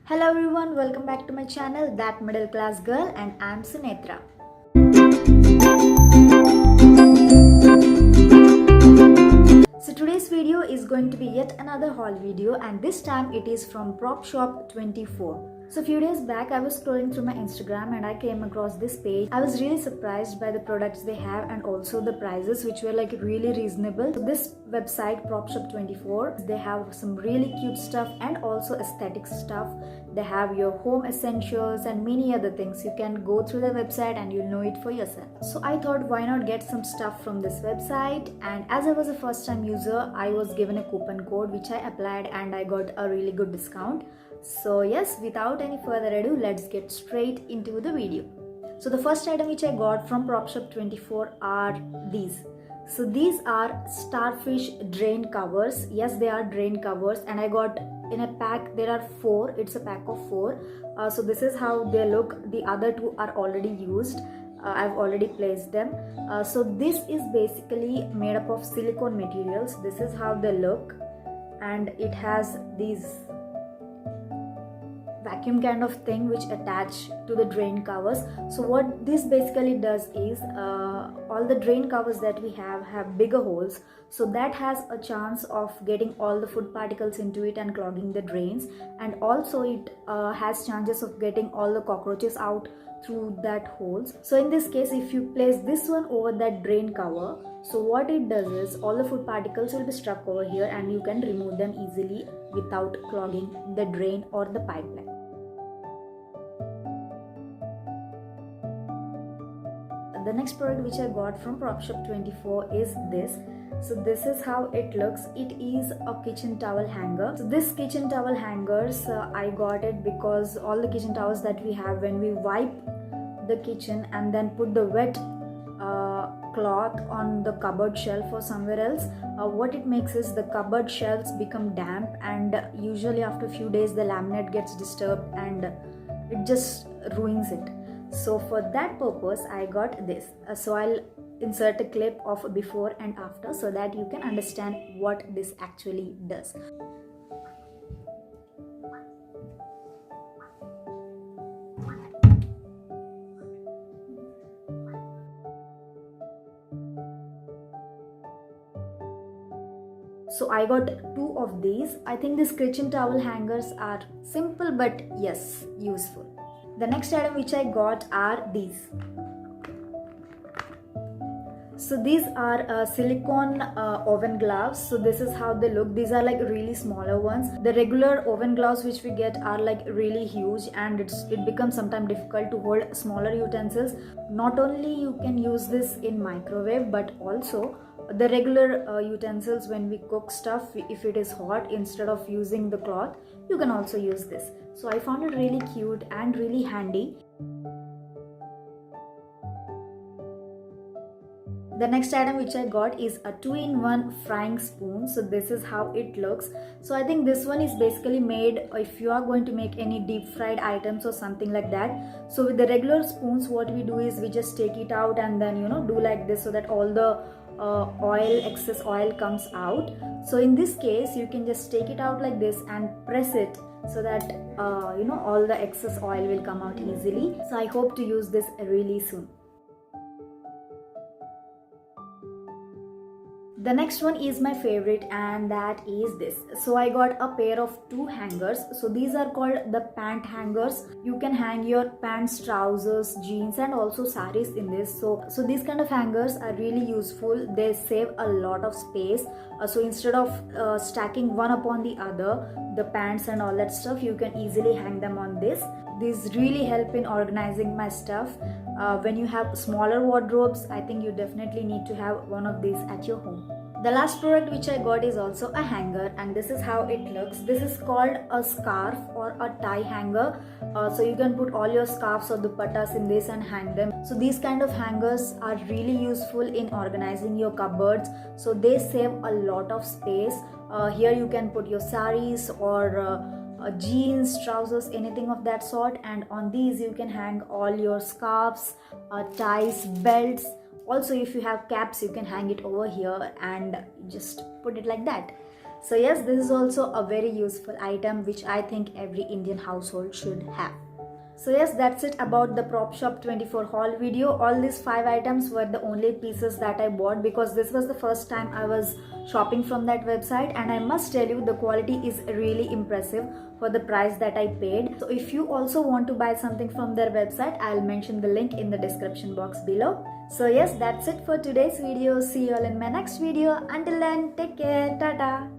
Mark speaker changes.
Speaker 1: Hello everyone, welcome back to my channel That Middle Class Girl, and I'm Sunetra. So today's video is going to be yet another haul video, and this time it is from PropShop24. So a few days back I was scrolling through my Instagram and I came across this page. I was really surprised by the products they have and also the prices, which were like really reasonable. So this website PropShop24, they have some really cute stuff and also aesthetic stuff. They have your home essentials and many other things. You can go through the website and you'll know it for yourself. So I thought, why not get some stuff from this website? And as I was a first time user, I was given a coupon code which I applied and I got a really good discount. So yes, without any further ado, let's get straight into the video. So the first item which I got from PropShop24 are these. So these are starfish drain covers. Yes, they are drain covers, and I got in a pack. There are 4. It's a pack of 4. So this is how they look. The other 2 are already used. I've already placed them. So this is basically made up of silicone materials. This is how they look, and it has these vacuum kind of thing which attach to the drain covers. So what this basically does is all the drain covers that we have bigger holes, so that has a chance of getting all the food particles into it and clogging the drains, and also it has chances of getting all the cockroaches out through that holes. So in this case, if you place this one over that drain cover, so what it does is all the food particles will be stuck over here and you can remove them easily without clogging the drain or the pipeline. The next product which I got from PropShop24 is this. So this is how it looks. It is a kitchen towel hanger. So this kitchen towel hangers, I got it because all the kitchen towels that we have, when we wipe the kitchen and then put the wet cloth on the cupboard shelf or somewhere else, what it makes is the cupboard shelves become damp, and usually after a few days the laminate gets disturbed and it just ruins it. So for that purpose I got this. So I'll insert a clip of before and after so that you can understand what this actually does. So I got 2 of these. I think these kitchen towel hangers are simple but yes, useful. The next item which I got are these. So these are silicone oven gloves. So this is how they look. These are like really smaller ones. The regular oven gloves which we get are like really huge, and it becomes sometimes difficult to hold smaller utensils. Not only you can use this in microwave, but also the regular utensils when we cook stuff, if it is hot, instead of using the cloth, you can also use this. So I found it really cute and really handy. The next item which I got is a 2-in-1 frying spoon. So this is how it looks. So I think this one is basically made if you are going to make any deep fried items or something like that. So with the regular spoons, what we do is we just take it out and then do like this so that all the excess oil comes out. So in this case, you can just take it out like this and press it so that all the excess oil will come out easily. So I hope to use this really soon. The next one is my favorite, and that is this. So I got a pair of 2 hangers. So these are called the pant hangers. You can hang your pants, trousers, jeans and also saris in this. So these kind of hangers are really useful. They save a lot of space. So instead of stacking one upon the other, the pants and all that stuff, you can easily hang them on this. These really help in organizing my stuff. When you have smaller wardrobes, I think you definitely need to have one of these at your home. The last product which I got is also a hanger, and this is how it looks. This is called a scarf or a tie hanger. So you can put all your scarves or dupattas in this and hang them. So these kind of hangers are really useful in organizing your cupboards. So they save a lot of space. Here you can put your saris or jeans, trousers, anything of that sort, and on these you can hang all your scarves, ties, belts. Also if you have caps, you can hang it over here and just put it like that. So yes, this is also a very useful item which I think every Indian household should have. So yes, that's it about the Prop Shop 24 haul video. All these 5 items were the only pieces that I bought because this was the first time I was shopping from that website, and I must tell you the quality is really impressive for the price that I paid. So if you also want to buy something from their website, I'll mention the link in the description box below. So yes, that's it for today's video. See you all in my next video. Until then, take care. Tata.